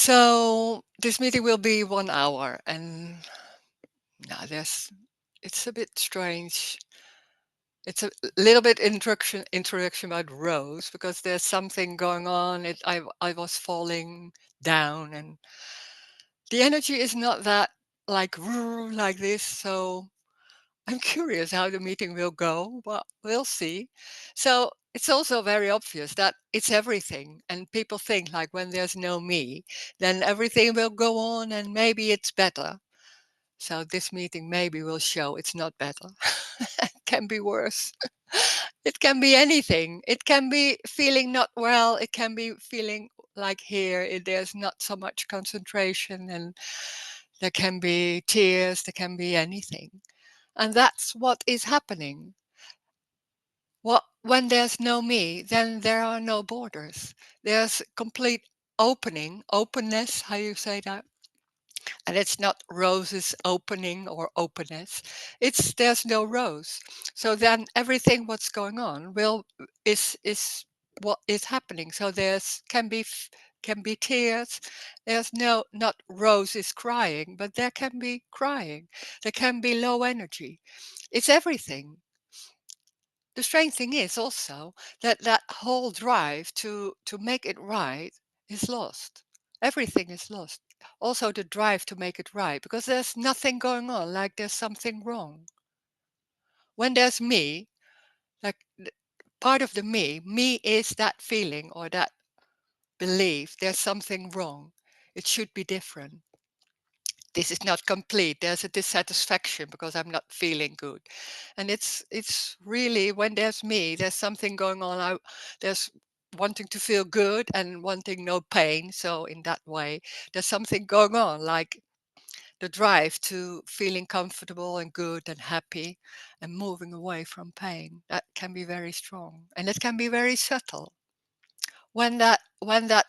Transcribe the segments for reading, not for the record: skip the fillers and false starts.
So this meeting will be 1 hour, and now it's a bit strange. It's a little bit introduction about Rose because there's something going on. I was falling down, and the energy is not that like like this. So I'm curious how the meeting will go, but we'll see. So it's also very obvious that it's everything, and people think like when there's no me, then everything will go on, and maybe it's better. So this meeting maybe will show it's not better. It can be worse. It can be anything. It can be feeling not well. It can be feeling like here there's not so much concentration, and there can be tears. There can be anything. And that's what is happening. When there's no me, then there are no borders. There's complete openness, how you say that? And it's not roses opening or openness. It's there's no rose. So then everything what's going on is what is happening. So there's can be tears. There's no not roses crying, but there can be crying. There can be low energy. It's everything. The strange thing is also that that whole drive to make it right is lost. Everything is lost. Also the drive to make it right because there's nothing going on like there's something wrong. When there's me, like part of the me is that feeling or that belief there's something wrong. It should be different. This is not complete. There's a dissatisfaction because I'm not feeling good. And it's really when there's me, there's something going on. There's wanting to feel good and wanting no pain. So in that way, there's something going on, like the drive to feeling comfortable and good and happy and moving away from pain. That can be very strong. And it can be very subtle when that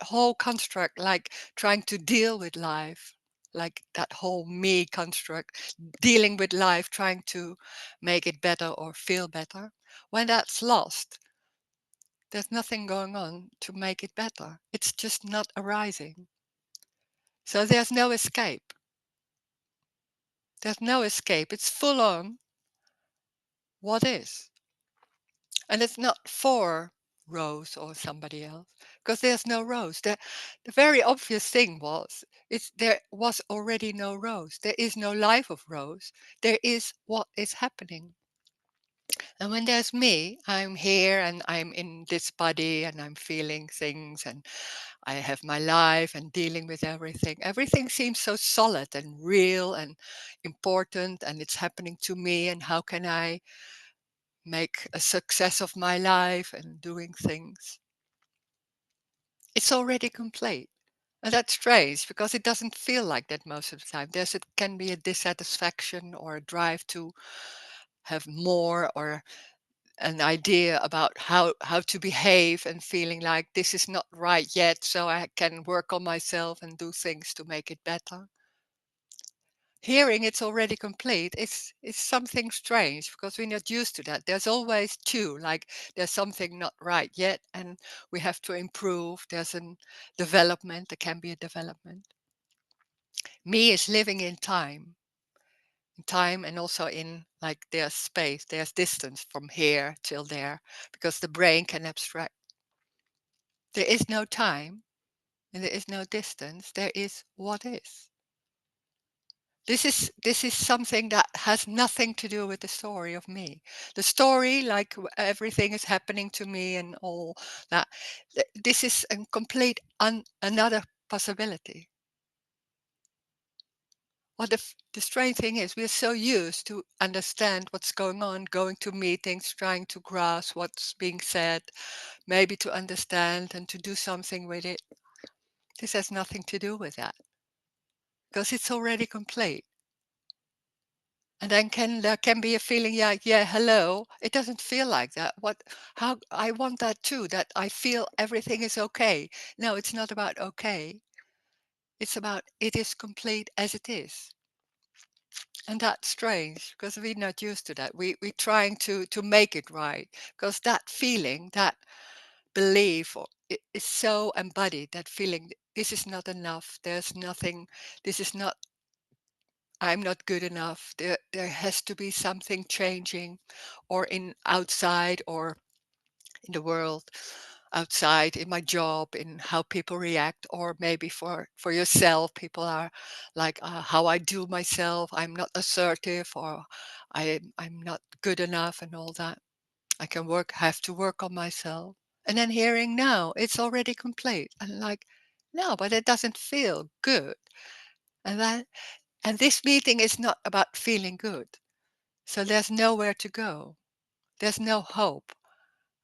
whole construct like trying to deal with life, like that whole me construct dealing with life, trying to make it better or feel better, when that's lost, there's nothing going on to make it better. It's just not arising. So there's no escape. It's full on what is. And it's not for Rose or somebody else, because there's no Rose. The very obvious thing was, there was already no Rose. There is no life of Rose. There is what is happening. And when there's me, I'm here and I'm in this body and I'm feeling things and I have my life and dealing with everything. Everything seems so solid and real and important, and it's happening to me. And how can I make a success of my life and doing things? It's already complete. And that's strange because it doesn't feel like that most of the time. It can be a dissatisfaction or a drive to have more, or an idea about how to behave and feeling like this is not right yet, so I can work on myself and do things to make it better. Hearing it's already complete, it's something strange because we're not used to that. There's always two, like there's something not right yet and we have to improve. There's a development, there can be a development. Me is living in time and also in like there's space, there's distance from here till there because the brain can abstract. There is no time and there is no distance. There is what is. This is something that has nothing to do with the story of me. The story, like everything is happening to me and all that. This is a complete another possibility. The strange thing is, we're so used to understand what's going on, going to meetings, trying to grasp what's being said, maybe to understand and to do something with it. This has nothing to do with that because it's already complete. And then there can be a feeling, yeah, hello. It doesn't feel like that. How I want that too, that I feel everything is okay. No, it's not about okay. It's about it is complete as it is. And that's strange because we're not used to that. We're trying to make it right because that feeling, that belief is so embodied, that feeling, this is not enough, there's nothing, this is not, I'm not good enough, there has to be something changing, or in outside, or in the world outside, in my job, in how people react, or maybe for yourself, people are like, how I do myself, I'm not assertive, or I'm not good enough, and all that. I can have to work on myself. And then hearing, no, it's already complete. And like, no, but it doesn't feel good. And that, and this meeting is not about feeling good. So there's nowhere to go. There's no hope.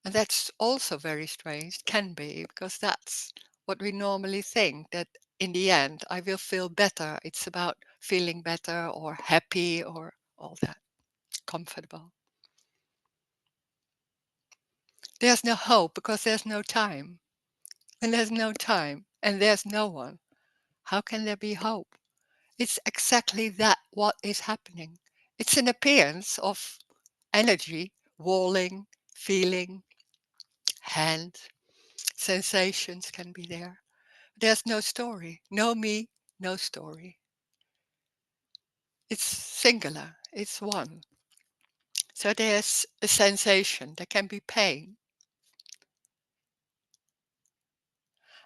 And that's also very strange, can be, because that's what we normally think, that in the end, I will feel better. It's about feeling better, or happy, or all that, comfortable. There's no hope because there's no time. And there's no time, and there's no one. How can there be hope? It's exactly that what is happening. It's an appearance of energy, walling, feeling, hand, sensations can be there. There's no story, no me, no story. It's singular, it's one. So there's a sensation, there can be pain.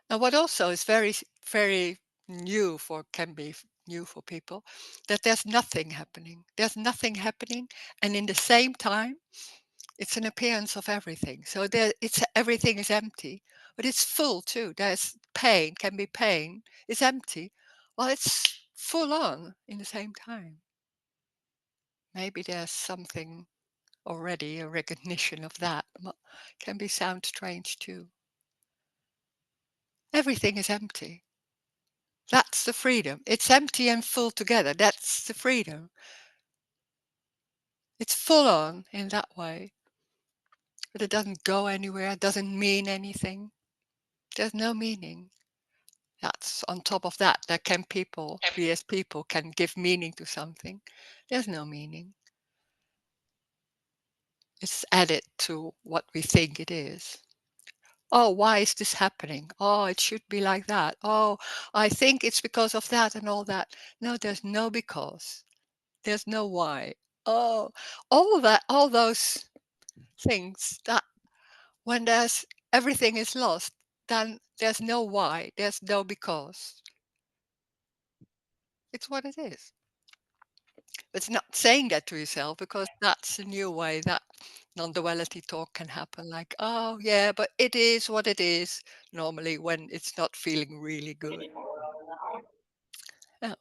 And what also is very new for, can be new for people, that there's nothing happening. There's nothing happening, and in the same time, it's an appearance of everything. So there, it's everything is empty, but it's full too. There's pain, can be pain. It's empty. Well, it's full on in the same time. Maybe there's something already, a recognition of that. Can be sound strange too. Everything is empty. That's the freedom. It's empty and full together. That's the freedom. It's full on in that way, but it doesn't go anywhere. It doesn't mean anything. There's no meaning. That's on top of that. There can people, we as people, can give meaning to something. There's no meaning. It's added to what we think it is. Oh, why is this happening? Oh, it should be like that. Oh, I think it's because of that and all that. No, there's no because. There's no why. Oh, all that, all those things, that when there's everything is lost, then there's no why, there's no because. It's what it is. It's not saying that to yourself, because that's a new way that non-duality talk can happen. Like, oh yeah, but it is what it is. Normally, when it's not feeling really good. Oh.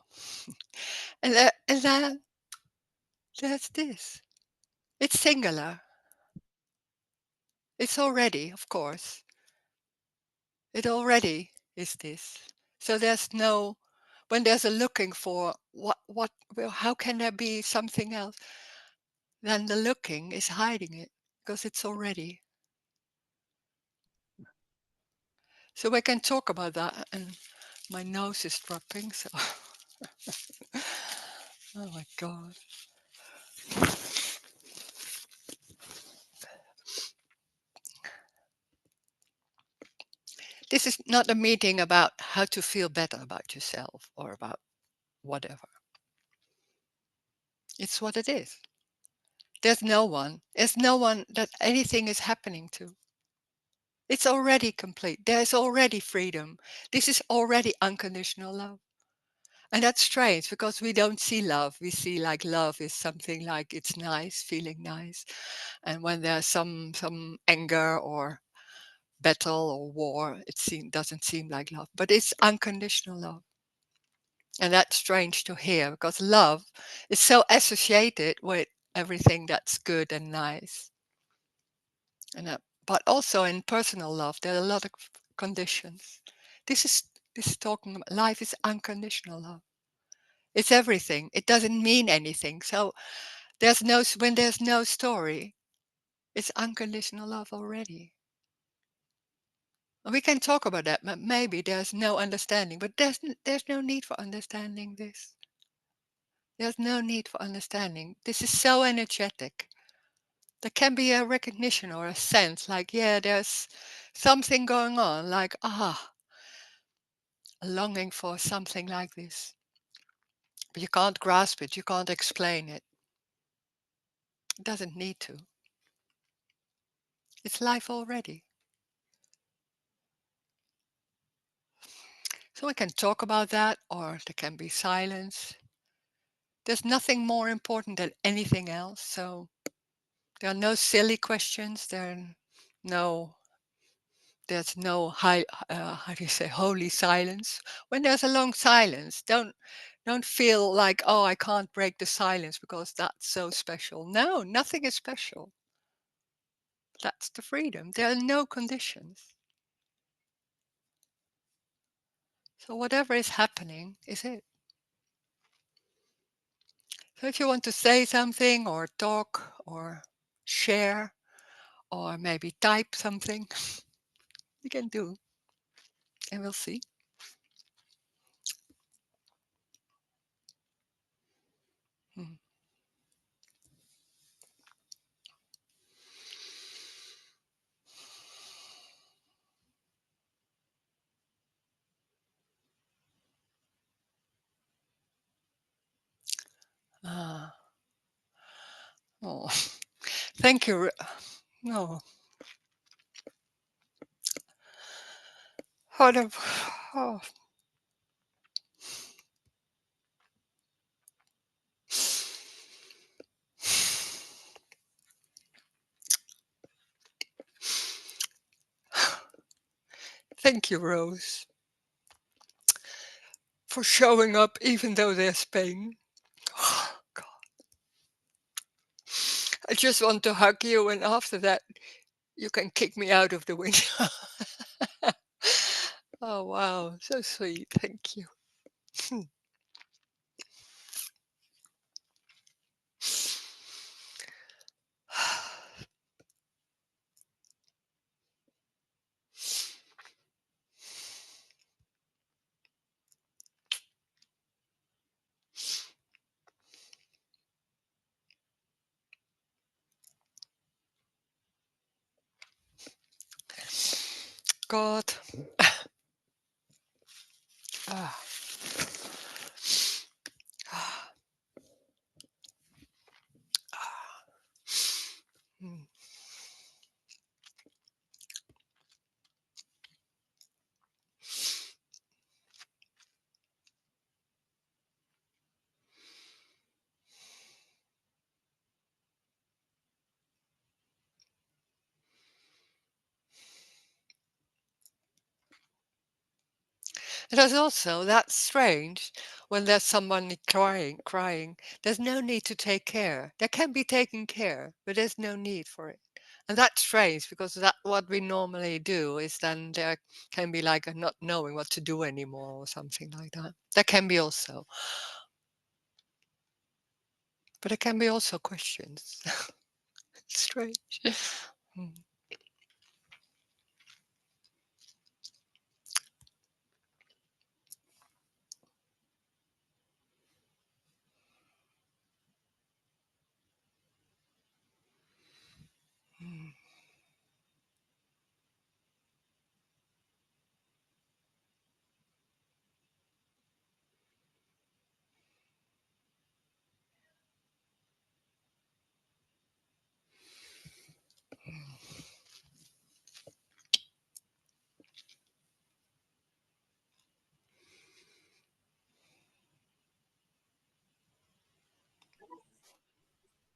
And then there's this. It's singular. It's already, of course. It already is this. So there's no, when there's a looking for what, well, how can there be something else? Then the looking is hiding it, because it's already. So we can talk about that. And my nose is dropping, so oh my God. This is not a meeting about how to feel better about yourself or about whatever. It's what it is. There's no one. There's no one that anything is happening to. It's already complete. There's already freedom. This is already unconditional love. And that's strange, because we don't see love. We see like love is something like it's nice, feeling nice. And when there's some anger or battle or war, doesn't seem like love. But it's unconditional love. And that's strange to hear, because love is so associated with everything that's good and nice. But also in personal love, there are a lot of conditions. This is this is talking about life is unconditional love. It's everything. It doesn't mean anything. So when there's no story, it's unconditional love already. We can talk about that, but maybe there's no understanding. But there's no need for understanding this. There's no need for understanding. This is so energetic. There can be a recognition or a sense like, yeah, there's something going on, like, a longing for something like this. But you can't grasp it, you can't explain it. It doesn't need to. It's life already. So we can talk about that, or there can be silence. There's nothing more important than anything else. So there are no silly questions. No, there's no high, how do you say, holy silence. When there's a long silence, don't feel like, oh, I can't break the silence because that's so special. No, nothing is special. That's the freedom. There are no conditions. So whatever is happening is it. So if you want to say something or talk or share or maybe type something, you can do, and we'll see. Hmm. Ah, oh, thank you. No, hold up. Oh. Thank you, Rose, for showing up even though there's pain. Oh, God. I just want to hug you, and after that, you can kick me out of the window. Oh, wow. So sweet. Thank you. God. Ah. Ah. Ah. Hmm. It is also that's strange when there's someone crying. There's no need to take care. There can be taken care, but there's no need for it. And that's strange because that what we normally do is then there can be like a not knowing what to do anymore or something like that. That can be also, but there can be also questions. Strange. Mm. Mm.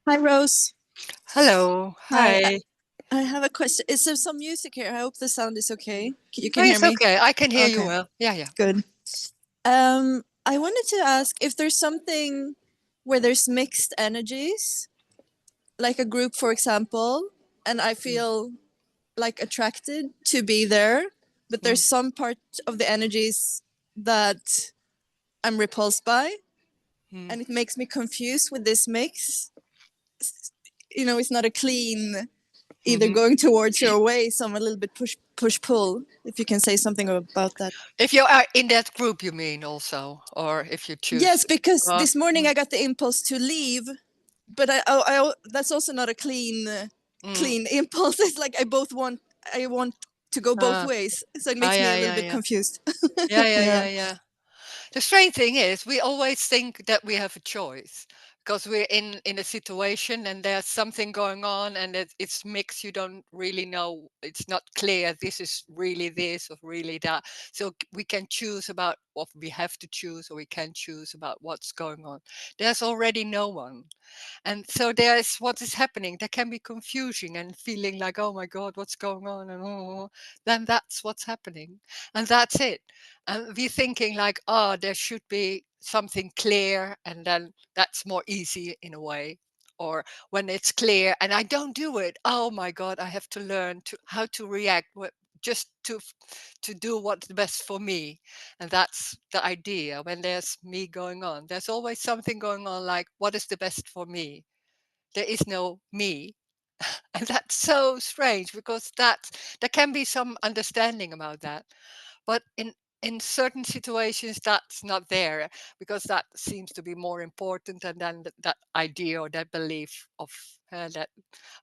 Hi, Rose. Hello. Hi. Hi. I have a question. Is there some music here? I hope the sound is okay. You Oh, can hear it's me? okay. I can hear you Okay, well. Yeah. good. I wanted to ask if there's something where there's mixed energies, like a group, for example, and I feel like attracted to be there, but there's Mm. some part of the energies that I'm repulsed by, Mm. and it makes me confused with this mix. It's not a clean either Mhm. going towards or away, some a little bit push pull. If you can say something about that. If you are in that group, you mean also, or if you choose. Yes, because this morning Mm. I got the impulse to leave, but I that's also not a clean Mm. clean impulses. Like I want to go both Uh, ways, so it makes me yeah, a little yeah, bit yeah. confused. Yeah, yeah, Yeah. yeah, yeah. The strange thing is, we always think that we have a choice because we're in a situation and there's something going on and it's mixed. You don't really know. It's not clear. This is really this or really that. So we can choose about what we have to choose, or we can choose about what's going on. There's already no one. And so there's what is happening. There can be confusion and feeling like, oh my God, what's going on? And oh, then that's what's happening. And that's it. And we're thinking like, oh, there should be something clear. And then that's more easy in a way. Or when it's clear and I don't do it, oh my God, I have to learn to how to react. Just to do what's best for me. And that's the idea. When there's me going on, there's always something going on, like what is the best for me. There is no me. And that's so strange, because there can be some understanding about that, but in certain situations that's not there, because that seems to be more important. And then that idea or that belief of that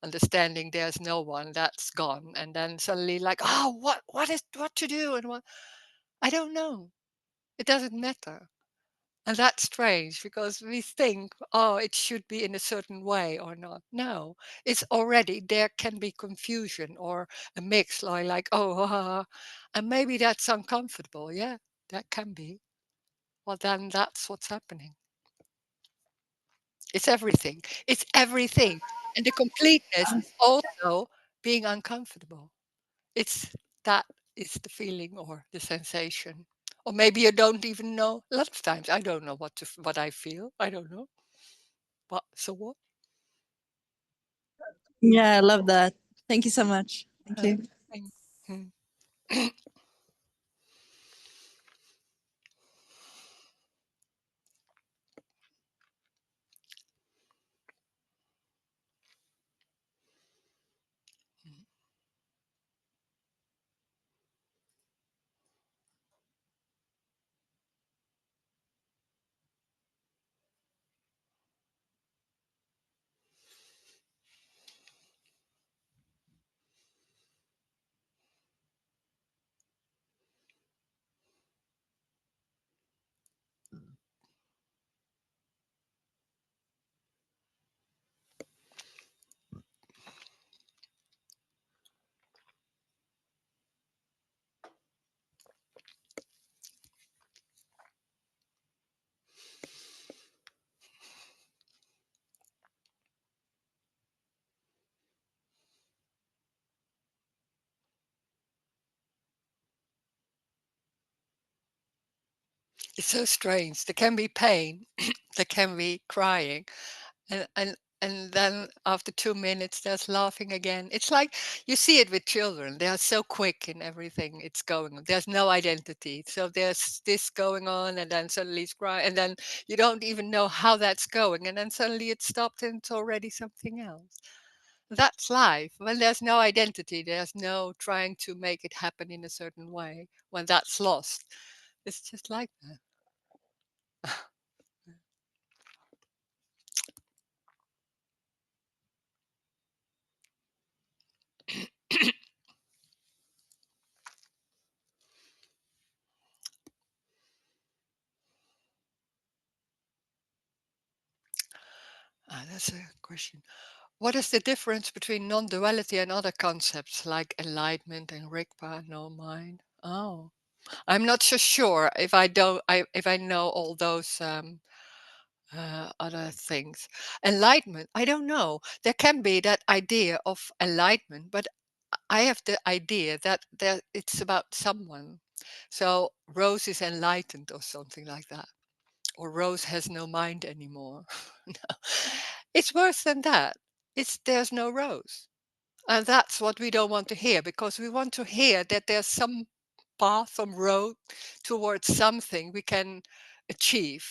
understanding there's no one, that's gone. And then suddenly, like, oh, what to do, and what, I don't know, it doesn't matter. And that's strange, because we think, oh, it should be in a certain way or not. No, it's already, there can be confusion or a mix, like, oh, and maybe that's uncomfortable. Yeah, that can be. Well, then that's what's happening. It's everything. It's everything. And the completeness is also being uncomfortable. It's that is the feeling or the sensation. Or maybe you don't even know. A lot of times I don't know what I feel. I don't know. What? So what? Yeah, I love that. Thank you so much. Thank Uh, you. thing. Hmm. It's so strange. There can be pain. There can be crying. And then after 2 minutes there's laughing again. It's like you see it with children. They are so quick in everything it's going on. There's no identity. So there's this going on, and then suddenly it's crying, and then you don't even know how that's going, and then suddenly it stopped and it's already something else. That's life. When there's no identity, there's no trying to make it happen in a certain way. When that's lost, it's just like that. That's a question. What is the difference between non-duality and other concepts like enlightenment and Rigpa, no mind? Oh, I'm not so sure if I don't. If I know all those other things. Enlightenment, I don't know. There can be that idea of enlightenment, but I have the idea that it's about someone. So Rose is enlightened or something like that, or Rose has no mind anymore. No. It's worse than that. It's there's no Rose. And that's what we don't want to hear, because we want to hear that there's some path, some road towards something we can achieve.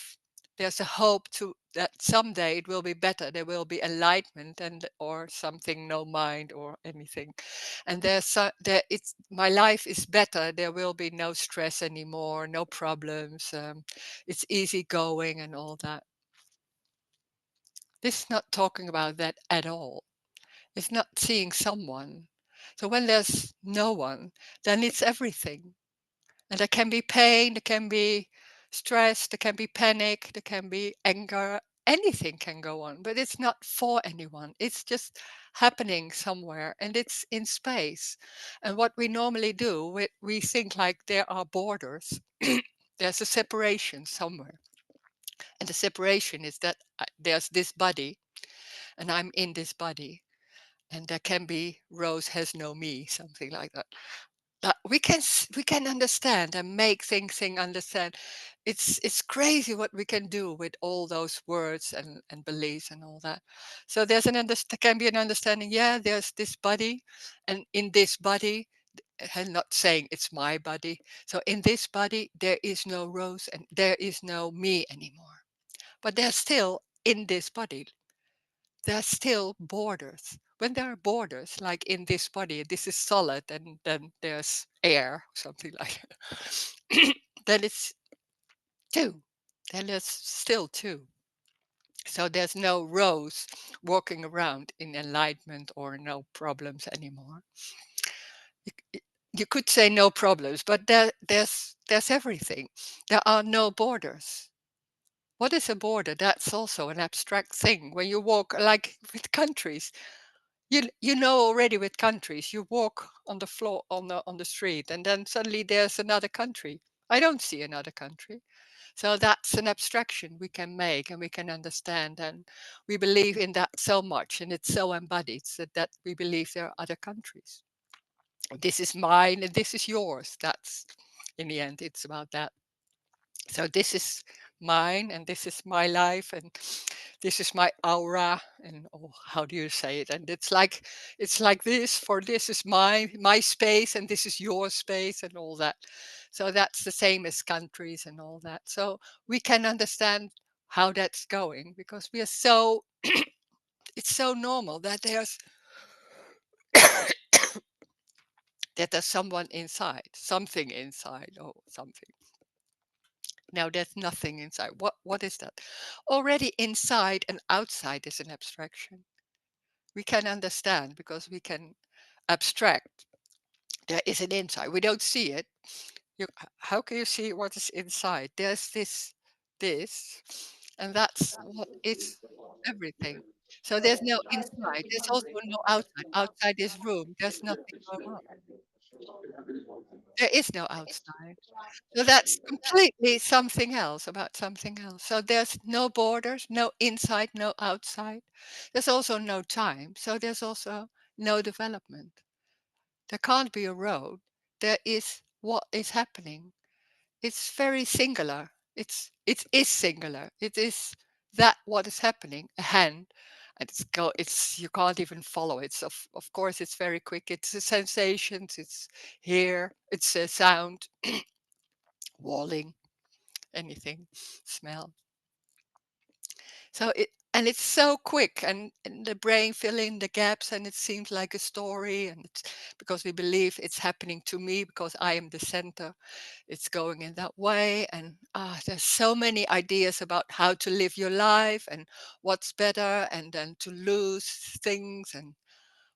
There's a hope to that someday it will be better. There will be enlightenment and or something, no mind or anything. And there it's my life is better. There will be no stress anymore, no problems. It's easy going and all that. This is not talking about that at all. It's not seeing someone. So when there's no one, then it's everything. And there can be pain, there can be stress, there can be panic, there can be anger. Anything can go on, but it's not for anyone. It's just happening somewhere and it's in space. And what we normally do, we think like there are borders. There's a separation somewhere. And the separation is that there's this body and I'm in this body. And there can be Rose has no me, something like that. We can understand and make thing understand. It's crazy what we can do with all those words and beliefs and all that. So there can be an understanding. Yeah, there's this body, and in this body, and not saying it's my body. So in this body, there is no Rose and there is no me anymore. But there's still in this body. There's still borders. When there are borders, like in this body, this is solid, and then there's air, something like that, then it's two. Then there's still two. So there's no Rose walking around in enlightenment or no problems anymore. You, you could say no problems, but there's everything. There are no borders. What is a border? That's also an abstract thing. When you walk, like with countries, you know already with countries, you walk on the floor on the street, and then suddenly there's another country. I don't see another country. So that's an abstraction we can make and we can understand, and we believe in that so much, and it's so embodied that we believe there are other countries. This is mine and this is yours. That's in the end, it's about that. So this is mine and this is my life and this is my aura, and oh, how do you say it, and it's like this, for this is my space and this is your space and all that. So that's the same as countries and all that. So we can understand how that's going because we are so it's so normal that there's someone inside, something inside, or something. Now there's nothing inside. What is that? Already inside and outside is an abstraction. We can understand because we can abstract. There is an inside. We don't see it. How can you see what is inside? There's this, and that's what is everything. So there's no inside. There's also no outside. Outside this room, there's nothing going on. There is no outside. So that's completely something else about something else. So there's no borders, no inside, no outside. There's also no time. So there's also no development. There can't be a road. There is what is happening. It's very singular. It is singular. It is that what is happening, a hand. And it's you can't even follow it. So of course it's very quick. It's the sensations, it's here, it's a sound, walling, anything, smell. So it's so quick, and the brain fill in the gaps, and it seems like a story, and it's because we believe it's happening to me because I am the center. It's going in that way, and there's so many ideas about how to live your life and what's better, and then to lose things, and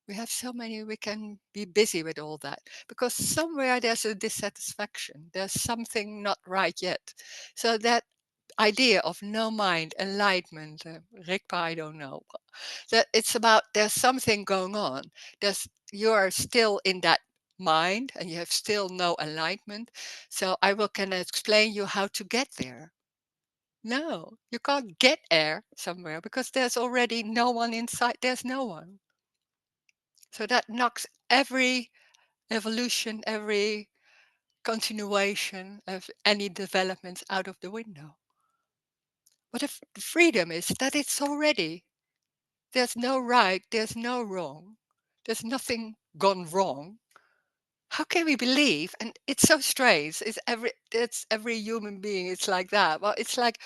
we have so many. We can be busy with all that because somewhere there's a dissatisfaction. There's something not right yet. So that idea of no mind, enlightenment, Rigpa, I don't know. That it's about there's something going on. You are still in that mind and you have still no enlightenment. So I will can explain you how to get there. No, you can't get there somewhere because there's already no one inside. There's no one. So that knocks every evolution, every continuation of any developments out of the window. What if freedom is that it's already, there's no right, there's no wrong, there's nothing gone wrong. How can we believe? And it's so strange. It's every human being. It's like that. Well, it's like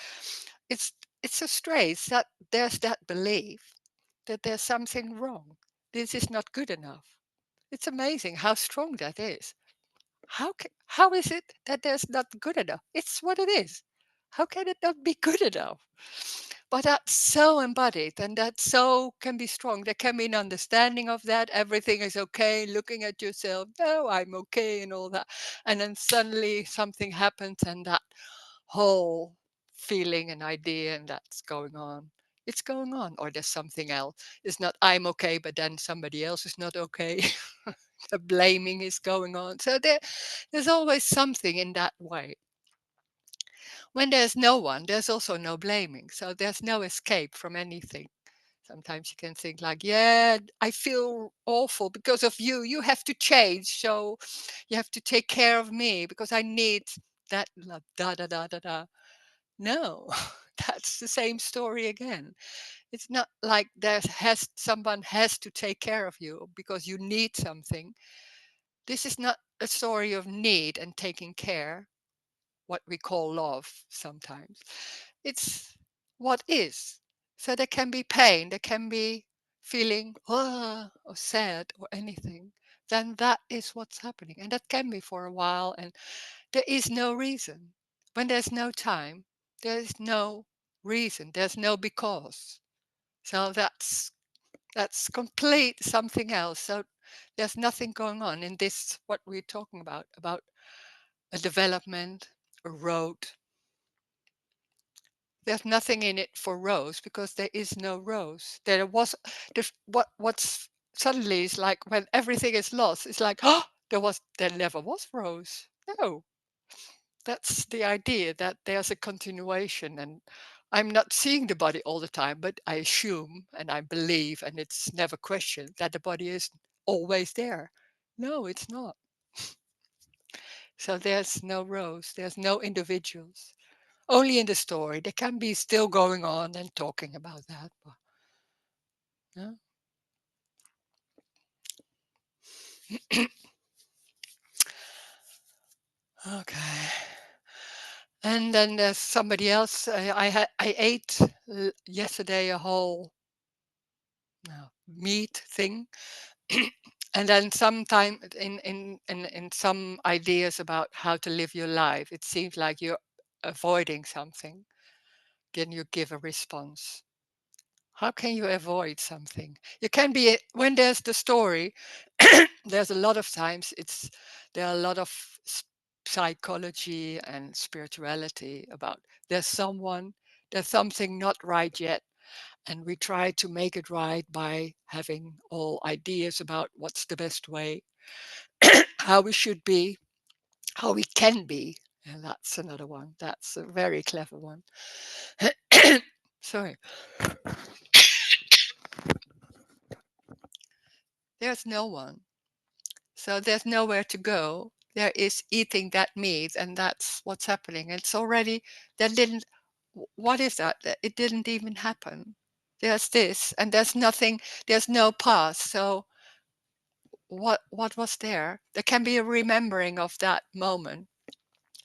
it's it's so strange that there's that belief that there's something wrong. This is not good enough. It's amazing how strong that is. How is it that there's not good enough? It's what it is. How can it not be good enough? But that's so embodied, and that so can be strong. There can be an understanding of that. Everything is okay, looking at yourself, no, I'm okay, and all that. And then suddenly something happens, and that whole feeling and idea, and that's going on. It's going on, or there's something else. It's not I'm okay, but then somebody else is not okay. The blaming is going on. So there's always something in that way. When there's no one, there's also no blaming. So there's no escape from anything. Sometimes you can think like, yeah, I feel awful because of you. You have to change. So you have to take care of me because I need that da da da da da. No, that's the same story again. It's not like someone has to take care of you because you need something. This is not a story of need and taking care, what we call love sometimes. It's what is. So there can be pain, there can be feeling or sad or anything. Then that is what's happening. And that can be for a while. And there is no reason. When there's no time, there's no reason. There's no because. So that's complete something else. So there's nothing going on in this what we're talking about a development, a road. There's nothing in it for Rose because there is no Rose. There was what's suddenly is like when everything is lost. It's like there never was Rose. No, that's the idea that there's a continuation, and I'm not seeing the body all the time, but I assume and I believe, and it's never questioned that the body is always there. No, it's not. So there's no Rose. There's no individuals. Only in the story. They can be still going on and talking about that. But, yeah. Okay. And then there's somebody else. I ate yesterday a whole meat thing, and then sometime in some ideas about how to live your life, it seems like you're avoiding something. Can you give a response? How can you avoid something? You can be when there's the story. There's a lot of times there are a lot of psychology and spirituality about there's someone there's something not right yet, and we try to make it right by having all ideas about what's the best way, how we should be, how we can be. And that's another one. That's a very clever one. Sorry. There's no one. So there's nowhere to go. There is eating that meat, and that's what's happening. It's already, that didn't, what is that? It didn't even happen. There's this, and there's nothing, there's no past. So what was there? There can be a remembering of that moment,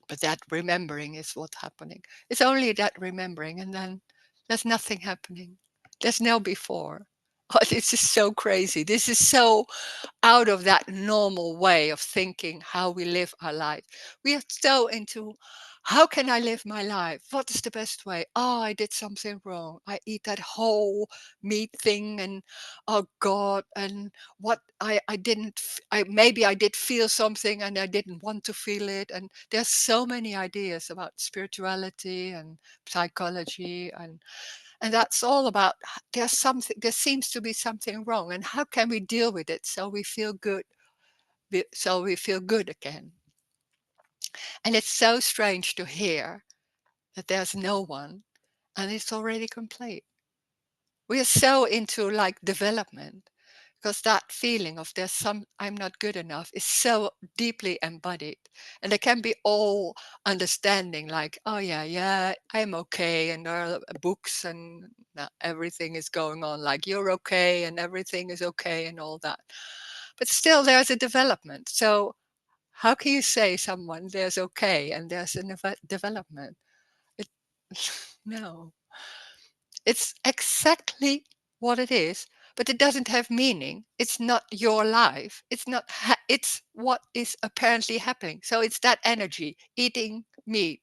but that remembering is what's happening. It's only that remembering, and then there's nothing happening. There's no before. Oh, this is so crazy. This is so out of that normal way of thinking how we live our life. We are so into how can I live my life? What is the best way? Oh, I did something wrong. I eat that whole meat thing, and oh God, and what I didn't I maybe I did feel something and I didn't want to feel it. And there's so many ideas about spirituality and psychology, and that's all about there seems to be something wrong, and how can we deal with it so we feel good, so we feel good again. And it's so strange to hear that there's no one and it's already complete. We are so into like development because that feeling of there's some I'm not good enough is so deeply embodied. And there can be all understanding like, oh yeah, I'm okay, and there are books and everything is going on like you're okay and everything is okay and all that. But still there's a development. So how can you say someone there's okay and there's a development? It, no, it's exactly what it is, but it doesn't have meaning. It's not your life. It's not. It's what is apparently happening. So it's that energy eating meat.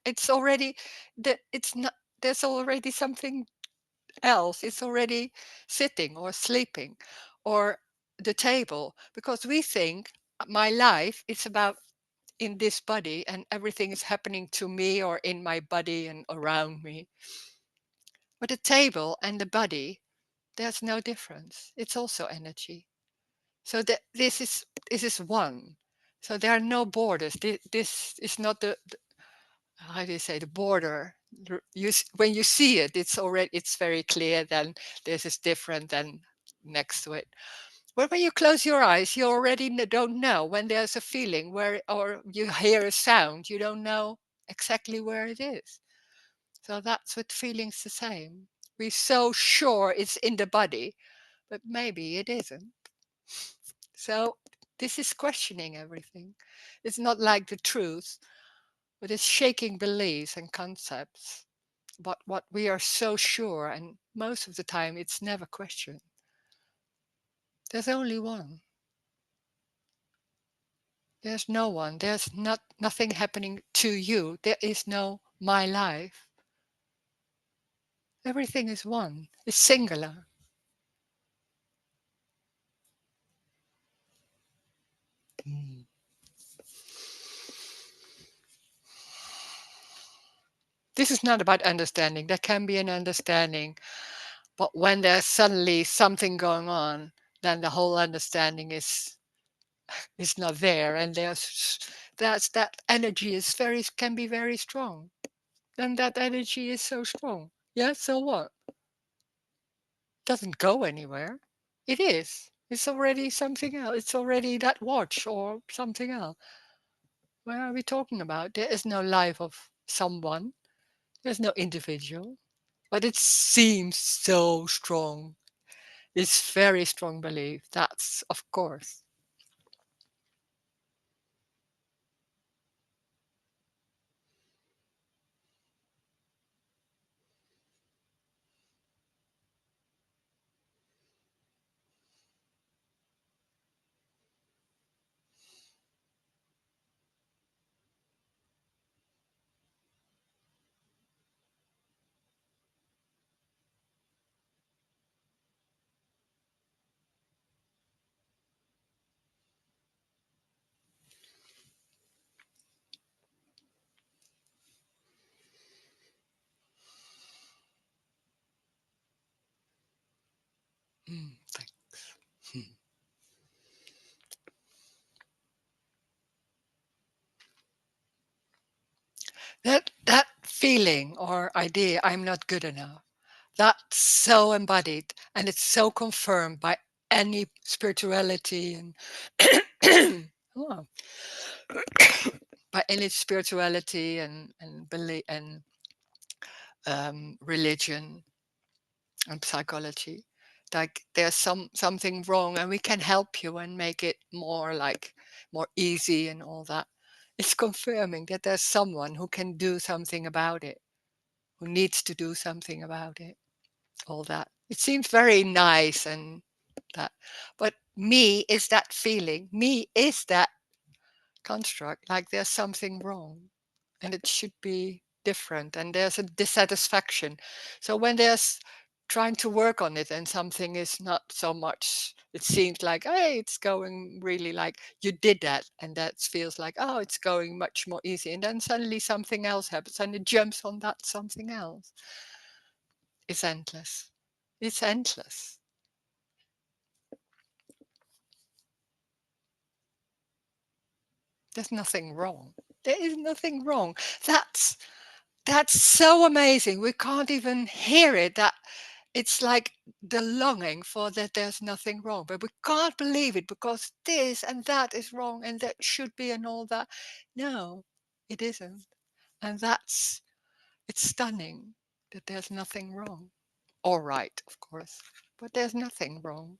It's already that. It's not. there's already something else. It's already sitting or sleeping, or the table, because we think my life is about in this body and everything is happening to me or in my body and around me. But the table and the body, there's no difference. It's also energy. So that this is one. So there are no borders. This is not how do you say, the border. When you see it, it's very clear. Then this is different than next to it. But when you close your eyes, you already don't know. When there's a feeling where, or you hear a sound, you don't know exactly where it is. So that's with feelings the same. We're so sure it's in the body, but maybe it isn't. So this is questioning everything. It's not like the truth, but it's shaking beliefs and concepts. But what we are so sure, and most of the time it's never questioned. There's only one. There's no one. There's nothing happening to you. There is no my life. Everything is one. It's singular. Mm. This is not about understanding. There can be an understanding, but when there's suddenly something going on, then the whole understanding is not there, and that energy is very can be very strong. Then that energy is so strong. Yeah. So what? Doesn't go anywhere. It is. It's already something else. It's already that watch or something else. What are we talking about? There is no life of someone. There's no individual. But it seems so strong. It's very strong belief. That's of course. Thanks. That feeling or idea, I'm not good enough. That's so embodied and it's so confirmed by any spirituality and oh, by any spirituality and belief and religion and psychology. Like there's something wrong and we can help you and make it more like more easy and all that. It's confirming that there's someone who can do something about it, who needs to do something about it. All that. It seems very nice and that. But me is that feeling. Me is that construct. Like there's something wrong and it should be different. And there's a dissatisfaction. So when there's trying to work on it and something is not so much, it seems like, hey, it's going really like you did that. And that feels like, oh, it's going much more easy. And then suddenly something else happens and it jumps on that something else. It's endless. It's endless. There's nothing wrong. There is nothing wrong. That's that's so amazing. We can't even hear it. That it's like the longing for that there's nothing wrong. But we can't believe it because this and that is wrong and that should be and all that. No, it isn't. And that's it's stunning that there's nothing wrong. All right, of course. But there's nothing wrong.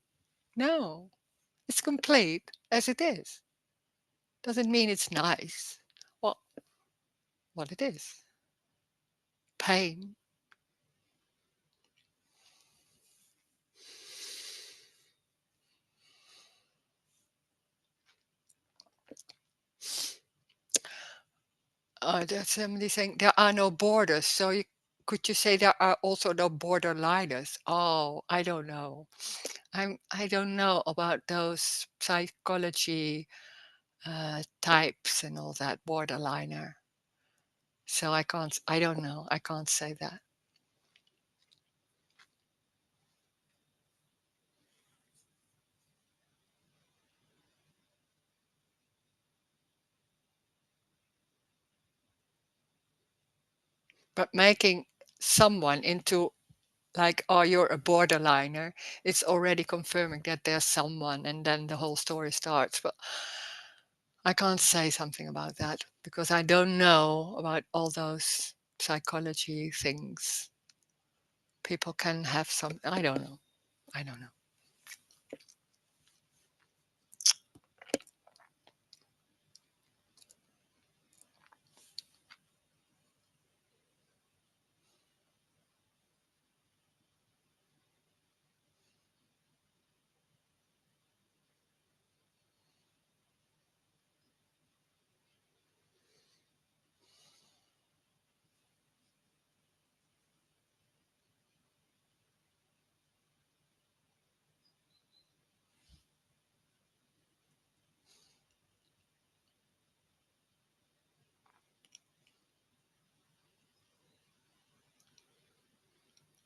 No. It's complete as it is. Doesn't mean it's nice. Well, what it is. Pain. There's somebody saying there are no borders. So you could you say there are also no borderliners? Oh, I don't know. I don't know about those psychology types and all that borderliner. So I don't know. I can't say that. But making someone into like, oh, you're a borderliner, it's already confirming that there's someone, and then the whole story starts. But I can't say something about that because I don't know about all those psychology things. People can have some, I don't know. I don't know.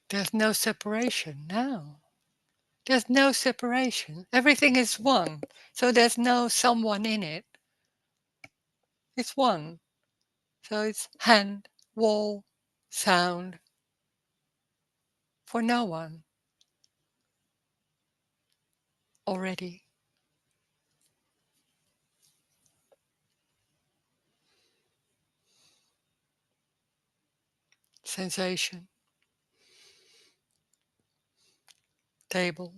There's no separation now. There's no separation. Everything is one. So there's no someone in it. It's one. So it's hand, wall, sound for no one already. Sensation, table.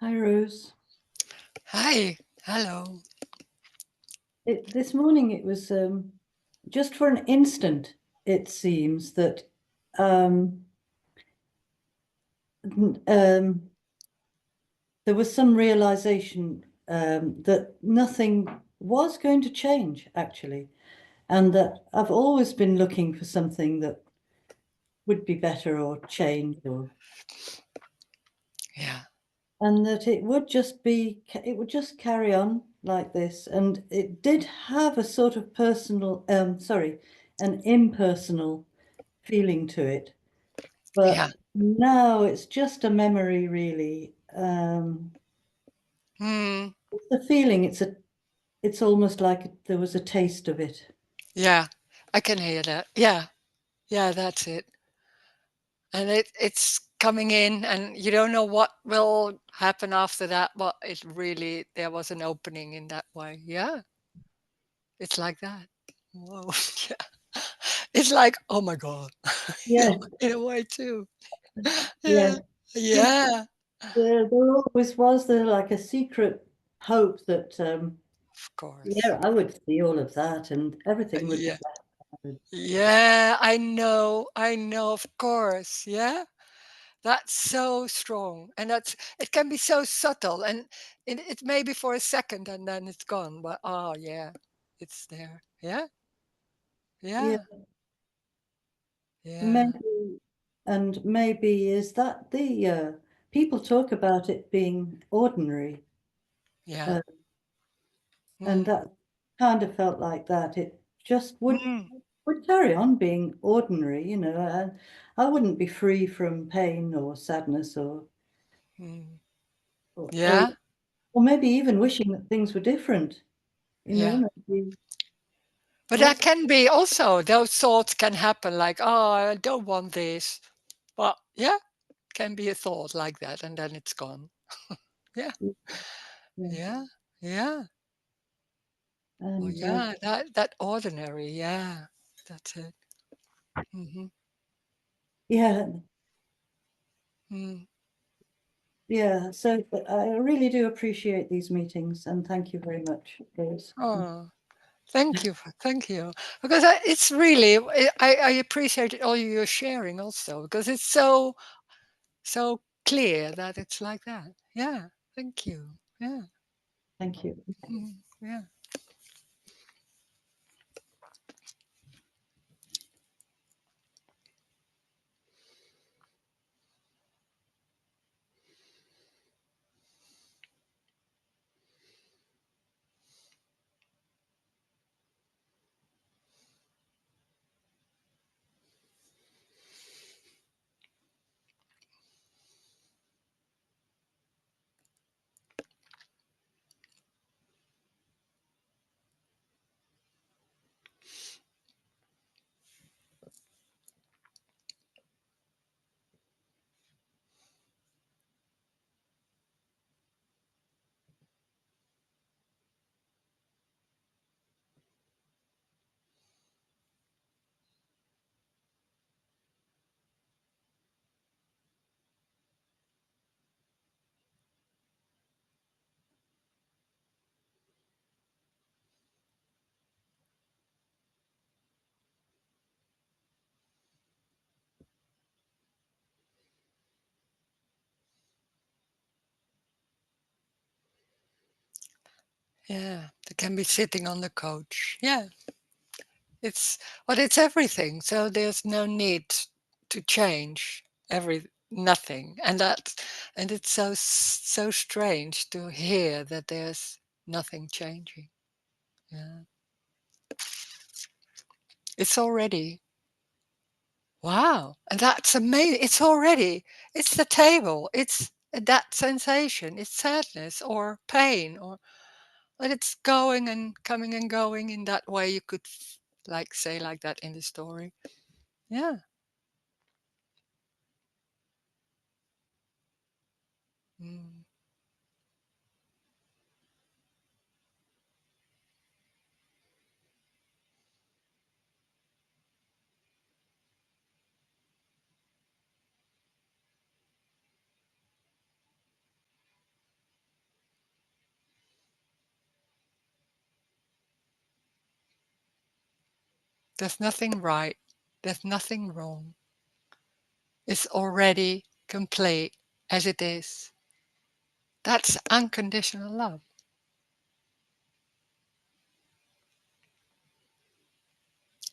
Hi, Rose. Hi, hello. This morning it was just for an instant, it seems that there was some realization that nothing was going to change, actually, and that I've always been looking for something that would be better or change, or Yeah. and that it would just carry on like this. And it did have a sort of an impersonal feeling to it. Yeah. But now it's just a memory, really. Hmm. It's a feeling. It's almost like there was a taste of it. Yeah. I can hear that. Yeah. Yeah, that's it. And it's coming in, and you don't know what will happen after that, but it really, there was an opening in that way. Yeah. It's like that. Whoa. Yeah. It's like, oh my God. Yeah, In a way too. yeah. Yeah. Yeah. There always was there like a secret hope that Of course. yeah, I would see all of that and everything would be Yeah. better. Yeah, I know. I know, of course. Yeah. That's so strong. And it can be so subtle, and it may be for a second and then it's gone. But oh yeah, it's there. Yeah. Yeah, Yeah. Yeah. maybe, and maybe is that the people talk about it being ordinary, Yeah. uh, and Mm. that kind of felt like that. It just Mm. would carry on being ordinary, and I wouldn't be free from pain or sadness Mm. or, or, Yeah. or maybe even wishing that things were different, Yeah. maybe. But Well, that can be also, those thoughts can happen like, oh, I don't want this. But yeah, can be a thought like that and then it's gone. Yeah. yeah. Yeah. Yeah. Oh And yeah, that ordinary. Yeah. That's it. Hmm. yeah, Mm. yeah. So I really do appreciate these meetings, and thank you very much, Rose. Oh, thank you. Thank you. Because it's really, I appreciate all you're sharing also, because it's so clear that it's like that. Yeah. Thank you. Yeah. Thank you. Mm. Yeah. Yeah. They can be sitting on the couch. Yeah. It's, but it's everything. So there's no need to change nothing. And it's so strange to hear that there's nothing changing. Yeah. It's already, wow. And that's amazing. It's the table. It's that sensation. It's sadness or pain, but it's going and coming and going in that way. You could like say like that in the story. Yeah. Mm. There's nothing right. There's nothing wrong. It's already complete as it is. That's unconditional love.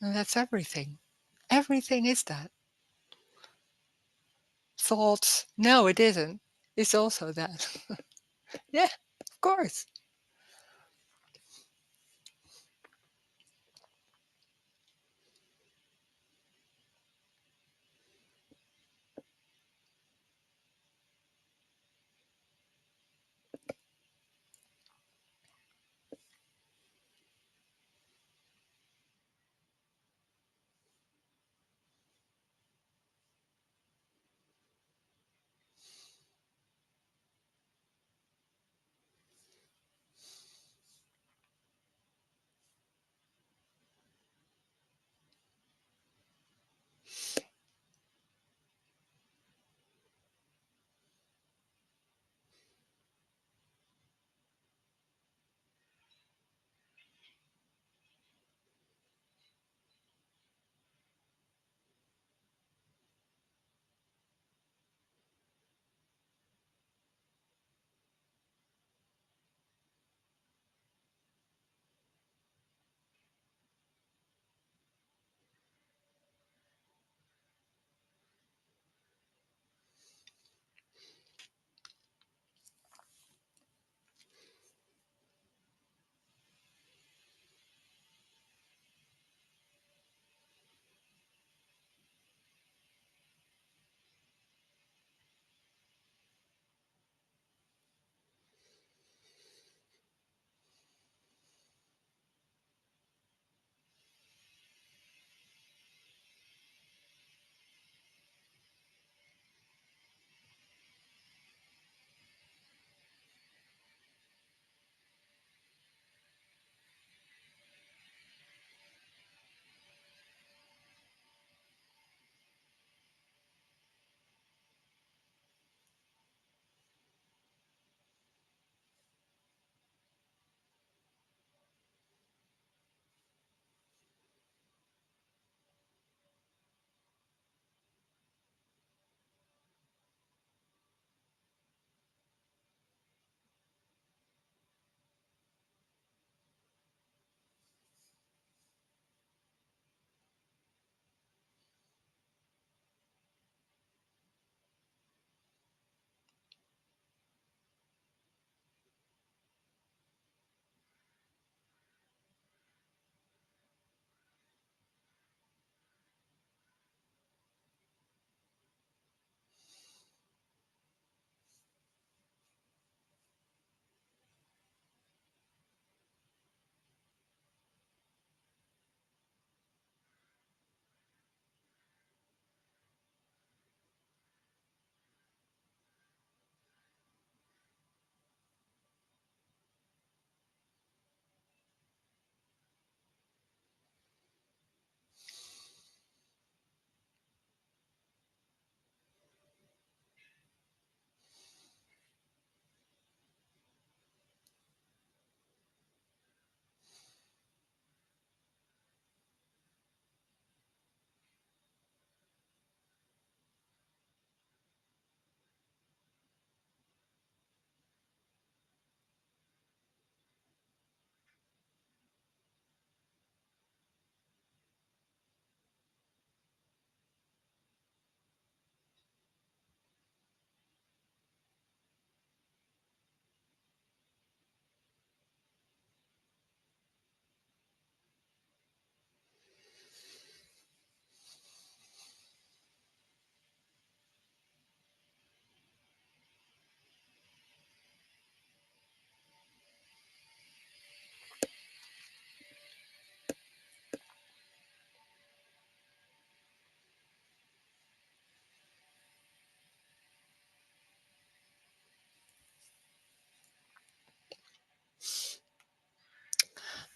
And that's everything. Everything is that. Thoughts, no, it isn't. It's also that. Yeah, of course.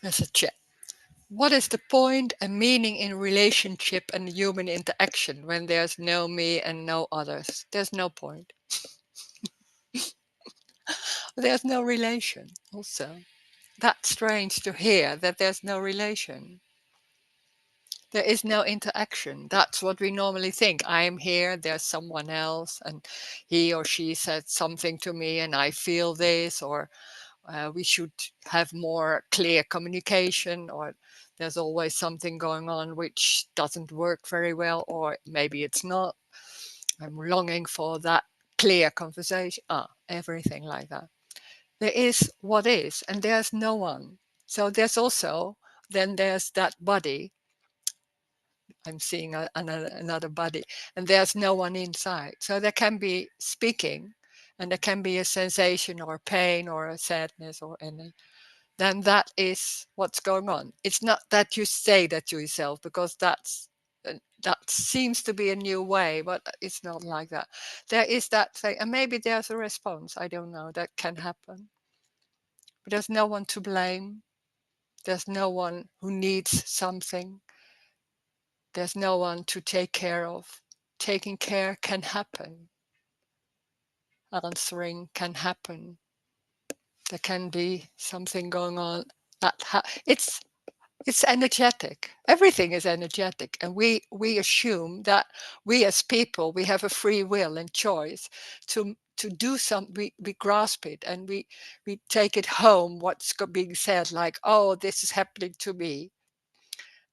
There's a chat. What is the point and meaning in relationship and human interaction when there's no me and no others? There's no point. There's no relation, also. That's strange to hear that there's no relation. There is no interaction. That's what we normally think. I am here, there's someone else, and he or she said something to me, and I feel this, or we should have more clear communication, or there's always something going on which doesn't work very well, or maybe it's not. I'm longing for that clear conversation. Everything like that. There is what is, and there's no one. So there's also, then there's that body. I'm seeing another body, and there's no one inside. So there can be speaking, and there can be a sensation or pain or a sadness or any. Then that is what's going on. It's not that you say that to yourself, because that seems to be a new way, but it's not like that. There is that thing, and maybe there's a response. I don't know. That can happen, but there's no one to blame. There's no one who needs something. There's no one to take care of. Taking care can happen. Answering can happen. There can be something going on. It's energetic. Everything is energetic, and we assume that we as people, we have a free will and choice to do some. We grasp it, and we take it home. What's being said, like, oh, this is happening to me,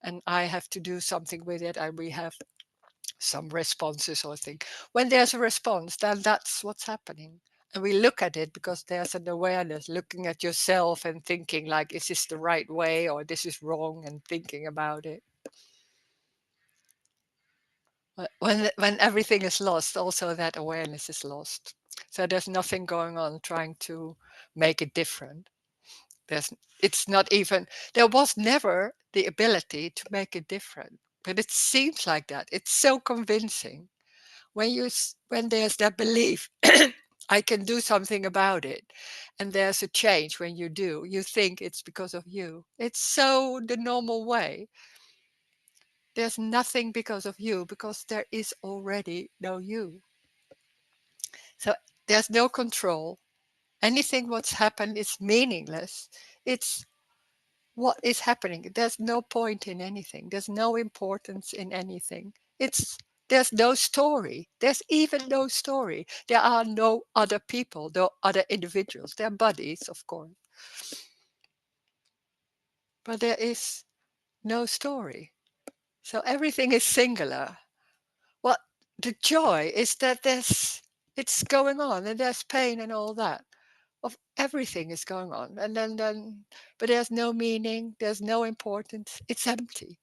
and I have to do something with it, and we have some responses or thing. When there's a response, then that's what's happening. And we look at it because there's an awareness, looking at yourself and thinking like, is this the right way or this is wrong, and thinking about it. When everything is lost, also that awareness is lost. So there's nothing going on trying to make it different. It's not even, there was never the ability to make it different, but it seems like that. It's so convincing. When there's that belief, I can do something about it, and there's a change. When you do, you think it's because of you. It's so the normal way. There's nothing because of you, because there is already no you. So there's no control. Anything what's happened is meaningless. It's what is happening. There's no point in anything. There's no importance in anything. There's no story. There's even no story. There are no other people, no other individuals. There are bodies, of course. But there is no story. So everything is singular. What the joy is that it's going on, and there's pain and all that. Of everything is going on. And then but there's no meaning, there's no importance. It's empty.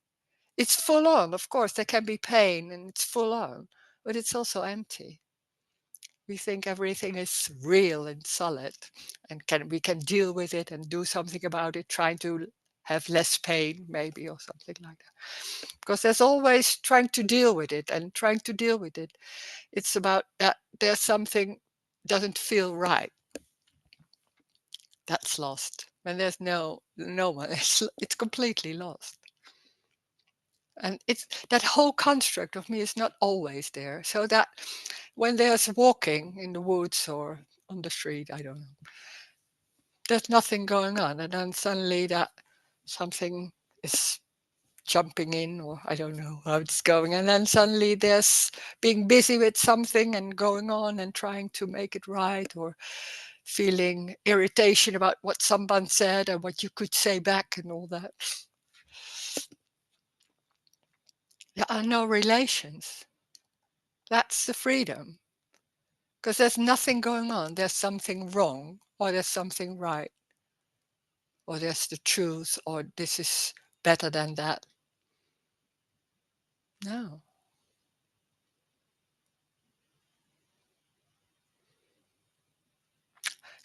It's full on. Of course, there can be pain and it's full on, but it's also empty. We think everything is real and solid, and we can deal with it and do something about it, trying to have less pain, maybe, or something like that. Because there's always trying to deal with it and trying to deal with it. It's about that there's something doesn't feel right. That's lost. When there's no one, it's completely lost. And it's that whole construct of me is not always there. So that when there's walking in the woods or on the street, I don't know, there's nothing going on. And then suddenly that something is jumping in, or I don't know how it's going. And then suddenly there's being busy with something and going on and trying to make it right, or feeling irritation about what someone said and what you could say back and all that. There are no relations. That's the freedom. Because there's nothing going on. There's something wrong, or there's something right, or there's the truth, or this is better than that. No.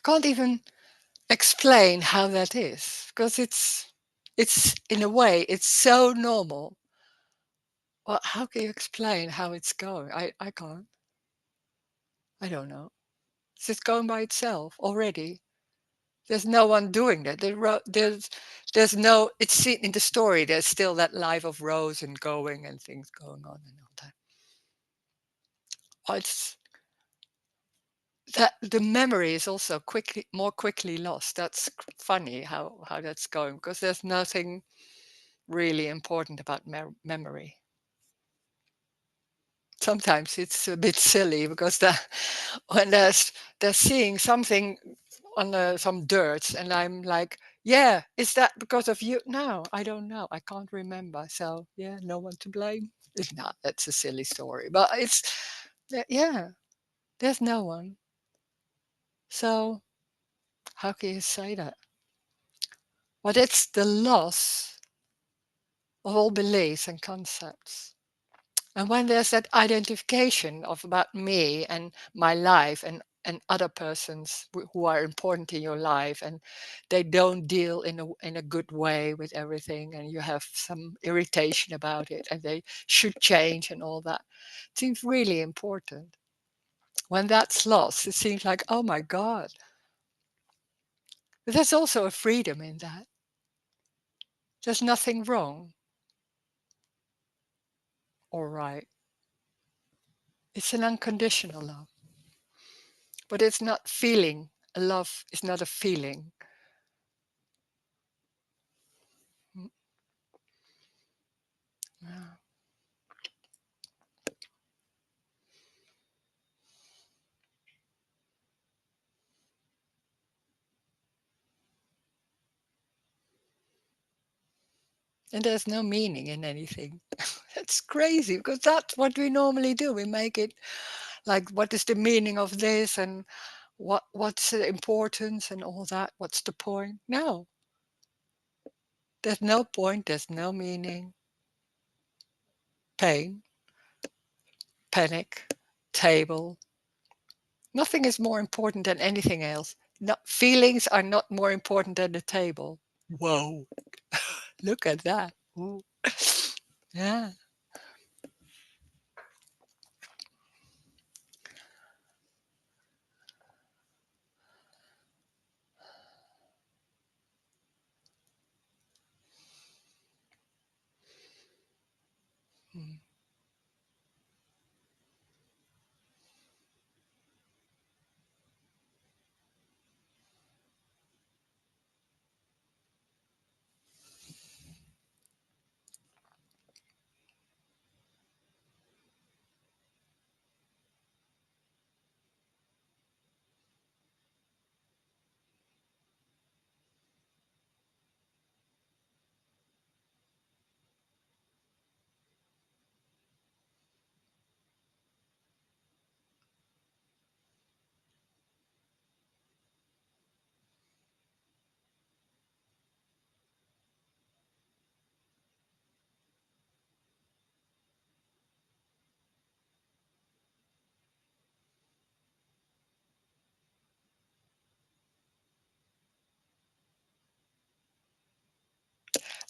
Can't even explain how that is, because it's in a way, it's so normal. Well, how can you explain how it's going? I can't. I don't know. It's just going by itself already. There's no one doing that. There's no. It's seen in the story. There's still that life of Roes and going and things going on and all that. It's that the memory is also more quickly lost. That's funny how that's going, because there's nothing really important about memory. Sometimes it's a bit silly because when they're seeing something on some dirt, and I'm like, yeah, is that because of you? No, I don't know. I can't remember. So yeah, no one to blame. It's not. That's a silly story, but yeah, there's no one. So how can you say that? But it's the loss of all beliefs and concepts. And when there's that identification of about me and my life and other persons who are important in your life, and they don't deal in a good way with everything, and you have some irritation about it, and they should change and all that, it seems really important. When that's lost, it seems like, oh my God. But there's also a freedom in that. There's nothing wrong or right. It's an unconditional love. But it's not feeling. A love is not a feeling. Mm, yeah. And there's no meaning in anything. That's crazy because that's what we normally do. We make it like, what is the meaning of this, and what's the importance and all that? What's the point? No, there's no point. There's no meaning. Pain, panic, table. Nothing is more important than anything else. Feelings are not more important than the table. Whoa, look at that. Ooh. Yeah. Mm.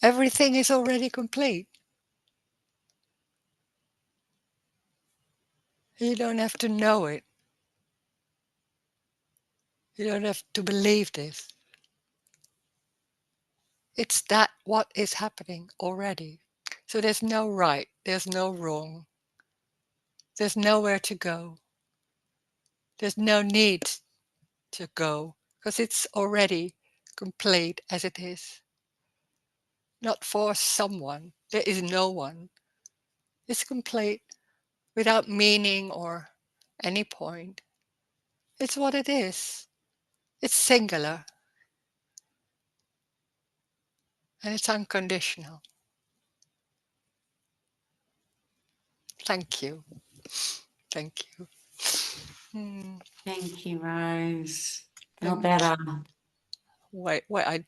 Everything is already complete. You don't have to know it. You don't have to believe this. It's that what is happening already. So there's no right, there's no wrong, there's nowhere to go, there's no need to go, because it's already complete as it is. Not for someone, there is no one. It's complete without meaning or any point. It's what it is. It's singular and it's unconditional. Thank you. Thank you. Thank you, Rose. Feel Thank better. Wait, I